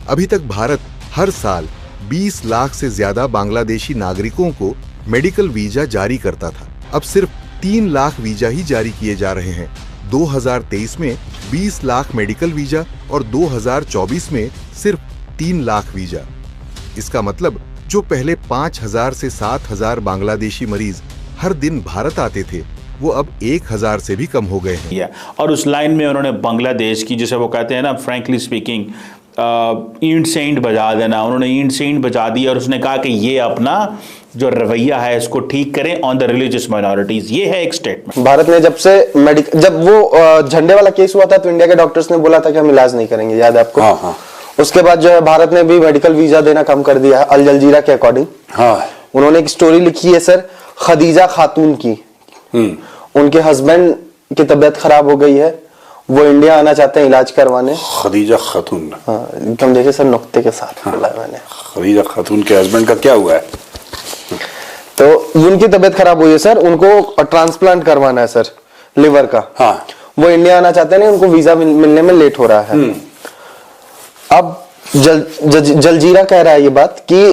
अभी तक भारत हर साल 20 लाख से ज्यादा बांग्लादेशी नागरिकों को मेडिकल वीजा जारी करता था। अब सिर्फ 3 लाख वीजा ही जारी किए जा रहे हैं। 2023 में 20 लाख मेडिकल वीजा और 2024 में सिर्फ 3 लाख वीजा। इसका मतलब जो पहले 5,000 से 7,000 बांग्लादेशी मरीज हर दिन भारत आते थे, वो अब 1,000 से भी कम हो गए हैं। और उस लाइन में उन्होंने बांग्लादेश की, जिसे वो कहते हैं ना, फ्रैंकली स्पीकिंग, ईंट सेंट बजा देना, उन्होंने ईंट सेंट बजा दी और उसने कहा कि ये अपना जो रवैया है इसको ठीक करें ऑन द रिलीजियस माइनॉरिटीज। ये है एक स्टेटमेंट। भारत ने जब वो झंडे वाला केस हुआ था तो इंडिया के डॉक्टर्स ने बोला था कि हम इलाज नहीं करेंगे, याद है आपको? हाँ। उसके बाद जो है भारत ने भी मेडिकल वीजा देना कम कर दिया है, अल जजीरा के अकॉर्डिंग। हाँ। उन्होंने एक स्टोरी लिखी है सर, खदीजा खातून की। उनके हस्बैंड की तबीयत खराब हो गई है, वो इंडिया आना चाहते हैं इलाज करवाने। खदीजा खातून? हाँ, एकदम देखिए सर, नुक्ते के साथ बोला मैंने। खदीजा खातून के हस्बैंड का क्या हुआ है? तो उनकी तबीयत खराब हुई है सर, उनको ट्रांसप्लांट करवाना है सर, लिवर का। हाँ। वो इंडिया आना चाहते हैं, उनको वीजा मिलने में लेट हो रहा है। अब जलजीरा कह रहा है ये बात कि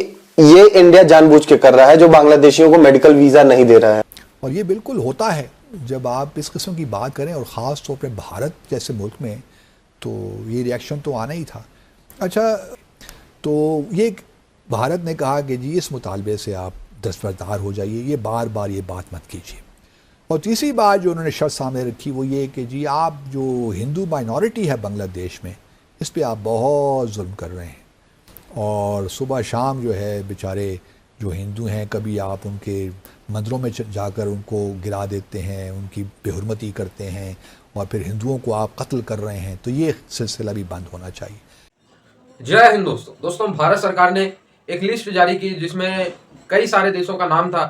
ये इंडिया जानबूझ के कर रहा है, जो बांग्लादेशियों को मेडिकल वीजा नहीं दे रहा है। और ये बिल्कुल होता है जब आप इस किस्म की बात करें, और ख़ास तौर पे भारत जैसे मुल्क में, तो ये रिएक्शन तो आना ही था। अच्छा, तो ये भारत ने कहा कि जी इस मुतालबे से आप दस्तबरदार हो जाइए, ये बार बार ये बात मत कीजिए। और तीसरी बात जो उन्होंने शर्त सामने रखी वो ये कि जी आप जो हिंदू माइनॉरिटी है बांग्लादेश में, इस पर आप बहुत जुल्म कर रहे हैं, और सुबह शाम जो है बेचारे जो हिंदू हैं, कभी आप उनके मंदिरों में जाकर उनको गिरा देते हैं, उनकी बेहुरमती करते हैं, और फिर हिंदुओं को आप कत्ल कर रहे हैं। तो ये सिलसिला भी बंद होना चाहिए। जय हिंद दोस्तों, भारत सरकार ने एक लिस्ट जारी की जिसमें कई सारे देशों का नाम था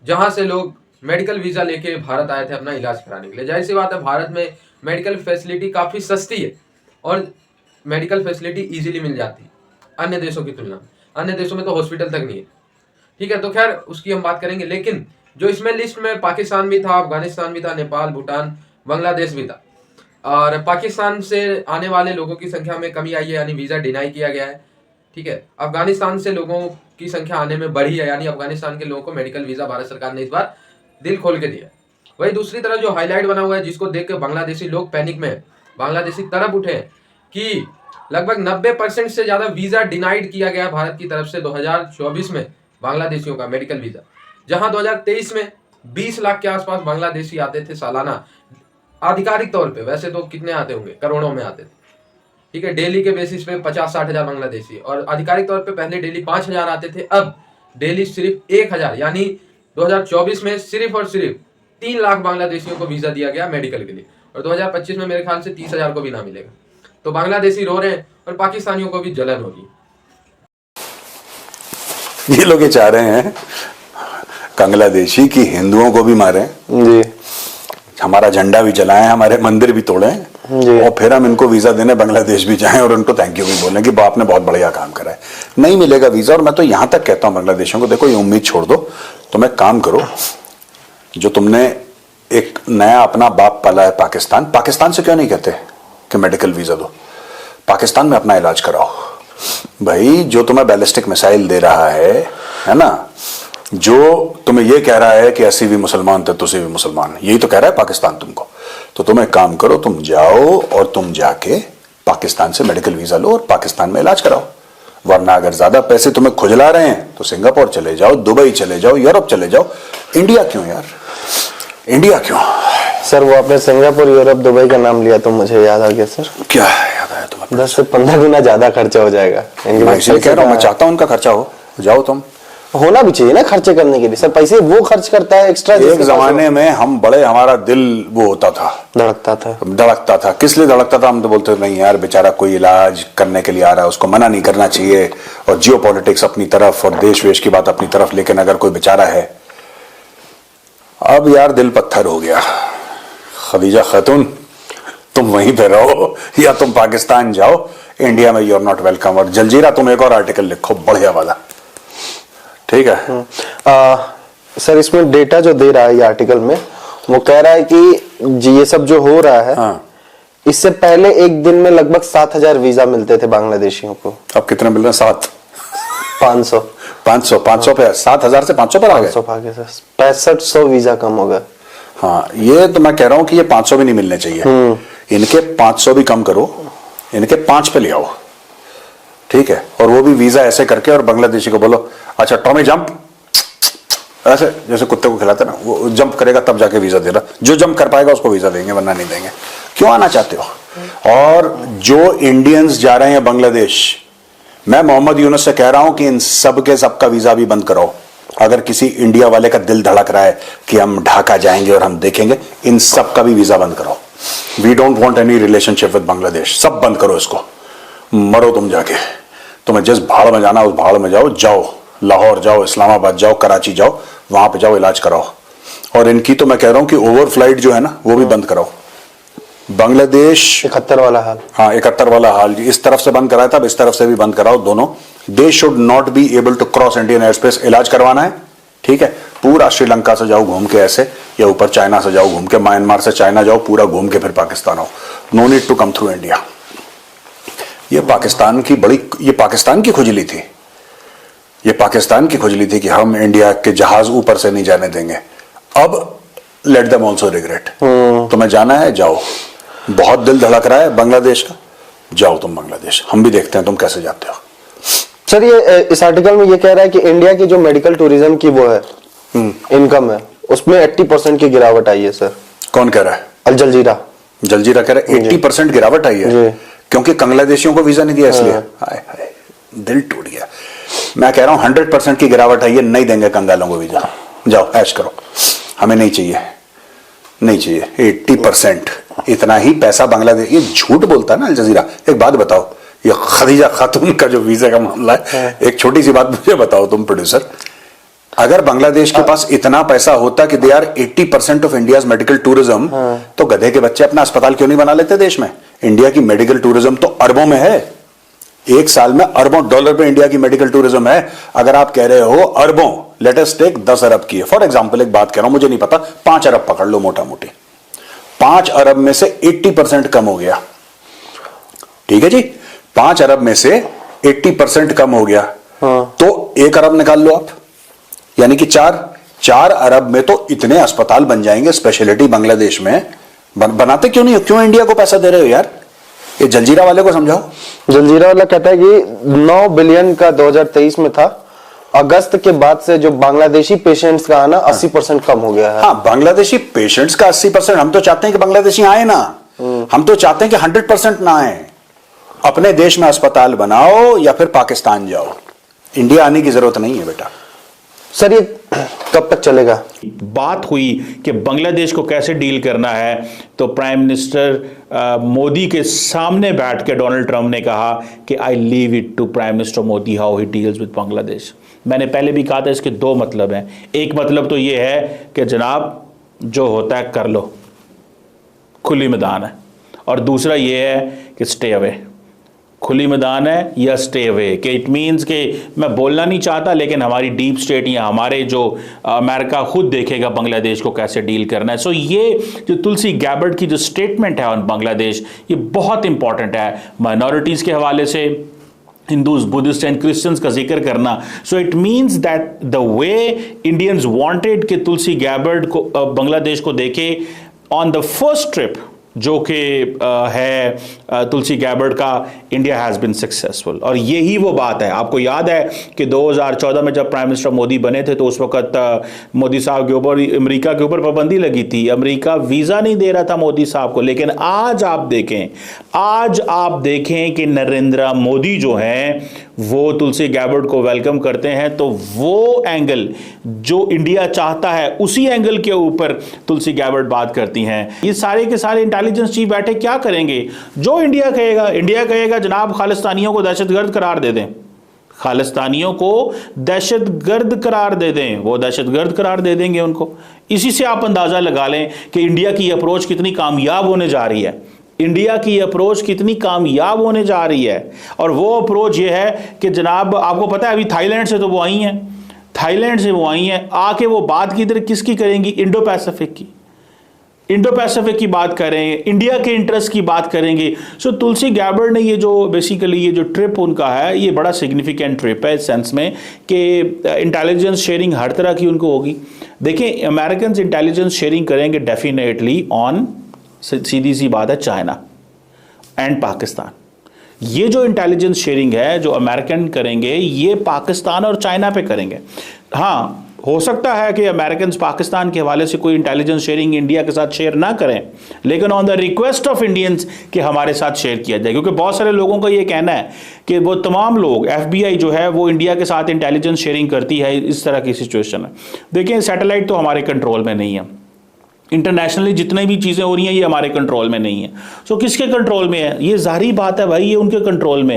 जहां से लोग मेडिकल वीजा लेके भारत आए थे अपना इलाज कराने के लिए। जाहिर सी बात है, भारत में मेडिकल फैसिलिटी काफी सस्ती है और मेडिकल फैसिलिटी इजीली मिल जाती है अन्य देशों की तुलना में। अन्य देशों में तो हॉस्पिटल तक नहीं है, ठीक है। तो खैर उसकी हम बात करेंगे, लेकिन जो इसमें लिस्ट में पाकिस्तान भी था, अफगानिस्तान भी था, नेपाल, भूटान, बांग्लादेश भी था। और पाकिस्तान से आने वाले लोगों की संख्या में कमी आई है, यानी वीजा डिनाई किया गया है, ठीक है। अफगानिस्तान से लोगों की संख्या आने में बढ़ी है, यानी अफगानिस्तान के लोगों को मेडिकल वीजा भारत सरकार ने इस बार दिल खोल के दिया। वही दूसरी तरफ जो हाईलाइट बना हुआ है, जिसको देख के बांग्लादेशी लोग पैनिक में, बांग्लादेशी तरफ उठे कि लगभग 90% से ज्यादा वीजा डिनाइड किया गया भारत की तरफ से 2024 में बांग्लादेशियों का मेडिकल वीजा। जहां 2023 में 20 लाख के आसपास बांग्लादेशी आते थे सालाना, आधिकारिक तौर पे। वैसे तो कितने आते होंगे, करोड़ों में आते थे, ठीक है। डेली के बेसिस पे 50-60 हजार बांग्लादेशी, और आधिकारिक तौर पे पहले डेली 5,000 आते थे, अब डेली सिर्फ 1,000। यानी 2024 में सिर्फ और सिर्फ 3 लाख बांग्लादेशियों को वीजा दिया गया मेडिकल के लिए, और 2025 में मेरे ख्याल से 30,000 को भी ना मिलेगा। तो बांग्लादेशी रो रहे हैं और पाकिस्तानियों को भी जलन होगी। ये लोग ये चाह रहे हैं बांग्लादेशी की हिंदुओं को भी मारें जी, हमारा झंडा भी जलाएं, हमारे मंदिर भी तोड़ें, और फिर हम इनको वीजा देने बांग्लादेश भी जाएं और उनको थैंक यू भी बोलें कि आपने बहुत बढ़िया काम करा है। नहीं मिलेगा वीजा। और मैं तो यहां तक कहता हूं बांग्लादेशियों को, देखो ये उम्मीद छोड़ दो, तुम एक काम करो, जो तुमने एक नया अपना बाप पाला है पाकिस्तान, पाकिस्तान से क्यों नहीं कहते कि मेडिकल वीजा दो, पाकिस्तान में अपना इलाज कराओ। भाई जो तुम्हें बैलिस्टिक मिसाइल दे रहा है ना, जो तुम्हें ये कह रहा है कि ऐसी भी मुसलमान थे तुझे भी मुसलमान, यही तो कह रहा है पाकिस्तान तुमको। तो तुम एक काम करो, तुम जाओ और तुम जाके पाकिस्तान से मेडिकल वीजा लो और पाकिस्तान में इलाज कराओ। वरना अगर ज्यादा पैसे तुम्हें खुजला रहे हैं तो सिंगापुर चले जाओ, दुबई चले जाओ, यूरोप चले जाओ। इंडिया क्यों यार, इंडिया क्यों? सर वो आपने सिंगापुर, यूरोप, दुबई का नाम लिया तो मुझे याद आ गया सर। क्या याद आया तुम्हें? 10 से 15 गुना ज्यादा खर्चा हो जाएगा। मैं इसलिए कह रहा हूँ, मैं चाहता हूँ उनका खर्चा हो, जाओ तुम। होना भी चाहिए ना खर्चे करने के लिए सर, पैसे वो खर्च करता है एक्स्ट्रा। एक जमाने में हम बड़े, हमारा दिल वो होता था, धड़कता था। किस लिए धड़कता था? हम तो बोलते नहीं यार बेचारा कोई इलाज करने के लिए आ रहा है, उसको मना नहीं करना चाहिए, और जियो पॉलिटिक्स अपनी तरफ और देश वेश की बात अपनी तरफ, लेकिन अगर कोई बेचारा है। अब यार दिल पत्थर हो गया। खदीजा खातून तुम वहीं पे रहो या तुम पाकिस्तान जाओ, इंडिया में यू आर नॉट वेलकम। और जलजीरा तुम एक और आर्टिकल लिखो बढ़िया वाला, ठीक है। सर इसमें डेटा जो दे रहा है ये आर्टिकल में, वो कह रहा है कि ये सब जो हो रहा है, इससे पहले एक दिन में लगभग 7,000 वीजा मिलते थे बांग्लादेशियों को। अब कितने मिल रहे हैं? 500 पे 7,000 से 500 पर आ गए। 500 आ गए सर, 6500 वीजा कम हो गए। हाँ, ये तो मैं कह रहा हूं कि ये 500 भी नहीं मिलने चाहिए। इनके 500 भी कम करो, इनके 5 पे ले आओ, ठीक है। और वो भी वीजा ऐसे करके, और बांग्लादेशी को बोलो अच्छा टॉमी जंप, ऐसे जैसे कुत्ते को खिलाते ना, वो जंप करेगा तब जाके वीजा देना, जो जंप कर पाएगा उसको वीजा देंगे, वरना नहीं देंगे। क्यों आना चाहते हो? और जो इंडियंस जा रहे हैं बांग्लादेश, मैं मोहम्मद यूनुस से कह रहा हूं कि इन सब के सबका वीजा भी बंद कराओ। अगर किसी इंडिया वाले का दिल धड़क रहा है कि हम ढाका जाएंगे और हम देखेंगे, इन सब का भी वीजा बंद कराओ। We don't want any relationship with Bangladesh, सब बंद करो इसको। मरो तुम जाके, तुम्हें जिस भाड़ में जाना उस भाड़ में जाओ, जाओ लाहौर जाओ, इस्लामाबाद जाओ, कराची जाओ, वहां पे जाओ, इलाज कराओ। और इनकी तो मैं कह रहा हूं कि ओवर फ्लाइट जो है ना, वो भी बंद कराओ। बांग्लादेश 71 वाला हाल, हाँ 71 वाला हाल, इस तरफ से बंद कराया था, अब इस तरफ से भी बंद कराओ दोनों। They should not be able to cross Indian airspace. इलाज करवाना है, ठीक है, पूरा श्रीलंका से जाओ घूम के ऐसे, या ऊपर चाइना से जाओ घूम के, म्यांमार से चाइना जाओ, पूरा घूम के फिर पाकिस्तान आओ। No need to come through India. ये पाकिस्तान की बड़ी, ये पाकिस्तान की खुजली थी, ये पाकिस्तान की खुजली थी कि हम इंडिया के जहाज ऊपर से नहीं जाने देंगे। अब लेट देम ऑल्सो रिग्रेट। तुम्हें जाना है जाओ, बहुत दिल धड़क रहा है बांग्लादेश का, जाओ तुम बांग्लादेश, हम भी देखते हैं तुम कैसे जाते हो। सर ये इस आर्टिकल में ये कह रहा है कि इंडिया की जो मेडिकल टूरिज्म की वो है इनकम है, उसमें 80% की गिरावट आई है सर। कौन कह रहा है? अल जलजीरा। जलजीरा कह रहा है 80% गिरावट आई है, क्योंकि कंगलादेशियों को वीजा नहीं दिया इसलिए। हाय हाय, दिल टूट गया। मैं कह रहा हूं 100% की गिरावट आई है, नहीं देंगे कंगालों को वीजा, जाओ ऐश करो, हमें नहीं चाहिए, नहीं चाहिए। 80% इतना ही पैसा बांग्लादेश, ये झूठ बोलता है ना अल जजीरा। एक बात बताओ, ये खदीजा खातून का जो वीजा का मामला है, एक छोटी सी बात मुझे बताओ तुम प्रोड्यूसर, अगर बांग्लादेश के पास इतना पैसा होता कि they are 80% of India's medical tourism, तो गधे के बच्चे अपना अस्पताल क्यों नहीं बना लेते देश में? इंडिया की मेडिकल टूरिज्म तो अरबों में है, एक साल में अरबों डॉलर पे इंडिया की मेडिकल टूरिज्म है। अगर आप कह रहे हो अरबों, लेट अस टेक 10 अरब की है फॉर एग्जांपल, एक बात कह रहा हूं, मुझे नहीं पता, 5 अरब पकड़ लो मोटा मोटी, 5 अरब में से 80% कम हो गया, ठीक है जी, 5 अरब में से 80% कम हो गया, तो 1 अरब निकाल लो आप, यानी कि 4 अरब में तो इतने अस्पताल बन जाएंगे स्पेशलिटी बांग्लादेश में। बनाते क्यों नहीं हो? क्यों इंडिया को पैसा दे रहे हो यार? ये जलजीरा वाले को समझाओ। जलजीरा वाला कहता है कि 9 बिलियन का 2023 में था, अगस्त के बाद से जो बांग्लादेशी पेशेंट्स का आना 80% कम हो गया है। हाँ, बांग्लादेशी पेशेंट्स का 80%, हम तो चाहते हैं कि बांग्लादेशी आए ना, हम तो चाहते हैं कि 100% ना आए। अपने देश में अस्पताल बनाओ या फिर पाकिस्तान जाओ, इंडिया आने की जरूरत नहीं है बेटा। सर ये कब तक चलेगा? बात हुई कि बांग्लादेश को कैसे डील करना है, तो प्राइम मिनिस्टर मोदी के सामने बैठ के डोनाल्ड ट्रंप ने कहा कि I leave it to prime minister Modi how he deals with Bangladesh. मैंने पहले भी कहा था इसके 2 मतलब हैं। एक मतलब तो ये है कि जनाब जो होता है कर लो, खुली मैदान है, और दूसरा ये है कि स्टे अवे। खुली मैदान है या स्टे अवे, कि इट मीन्स कि मैं बोलना नहीं चाहता, लेकिन हमारी डीप स्टेट या हमारे जो अमेरिका खुद देखेगा बांग्लादेश को कैसे डील करना है। सो ये जो तुलसी गैबर्ड की जो स्टेटमेंट है ऑन बांग्लादेश, ये बहुत इंपॉर्टेंट है माइनॉरिटीज़ के हवाले से, हिंदूज, बुद्धिस्ट एंड क्रिश्चियंस का जिक्र करना। So it means that the way Indians wanted कि तुलसी गैबर्ड को बांग्लादेश को देखे ऑन द फर्स्ट ट्रिप जो कि है तुलसी गैबर्ड का, इंडिया हैज़ बिन सक्सेसफुल। और यही वो बात है। आपको याद है कि 2014 में जब प्राइम मिनिस्टर मोदी बने थे तो उस वक्त मोदी साहब के ऊपर, अमेरिका के ऊपर पाबंदी लगी थी, अमेरिका वीज़ा नहीं दे रहा था मोदी साहब को। लेकिन आज आप देखें कि नरेंद्र मोदी जो हैं वो तुलसी गैबर्ड को वेलकम करते हैं, तो वो एंगल जो इंडिया चाहता है उसी एंगल के ऊपर तुलसी गैबर्ड बात करती हैं। ये सारे के सारे इंटेलिजेंस चीफ बैठे क्या करेंगे? जो इंडिया कहेगा जनाब खालिस्तानियों को दहशतगर्द करार दे दें, खालिस्तानियों को दहशतगर्द करार दे दें, वो दहशतगर्द करार दे देंगे उनको। इसी से आप अंदाजा लगा लें कि इंडिया की अप्रोच कितनी कामयाब होने जा रही है, इंडिया की अप्रोच कितनी कामयाब होने जा रही है। और वो अप्रोच ये है कि जनाब आपको पता है अभी थाईलैंड से तो वो आई हैं, आके वो बात की इधर किसकी करेंगी? इंडो पैसिफिक की। इंडो पैसिफिक की बात करें, इंडिया के इंटरेस्ट की बात करेंगे। सो तुलसी गैबर्ड ने ये जो बेसिकली ये जो ट्रिप उनका है, ये बड़ा सिग्निफिकेंट ट्रिप है इस सेंस में कि इंटेलिजेंस शेयरिंग हर तरह की उनको होगी। देखिए, अमेरिकन इंटेलिजेंस शेयरिंग करेंगे डेफिनेटली ऑन, सीधी सी बात है, चाइना एंड पाकिस्तान। ये जो इंटेलिजेंस शेयरिंग है जो अमेरिकन करेंगे, ये पाकिस्तान और चाइना पे करेंगे। हाँ, हो सकता है कि अमेरिकन पाकिस्तान के हवाले से कोई इंटेलिजेंस शेयरिंग इंडिया के साथ शेयर ना करें, लेकिन on the request of Indians कि हमारे साथ शेयर किया जाए, क्योंकि बहुत सारे लोगों का ये कहना है कि वो तमाम लोग, FBI जो है वो इंडिया के साथ इंटेलिजेंस शेयरिंग करती है इस तरह की सिचुएशन है। देखिए, सैटेलाइट तो हमारे कंट्रोल में नहीं है, इंटरनेशनली जितने भी चीज़ें हो रही हैं ये हमारे कंट्रोल में नहीं है। सो किसके कंट्रोल में है? ये जाहिर बात है भाई, ये उनके कंट्रोल में है।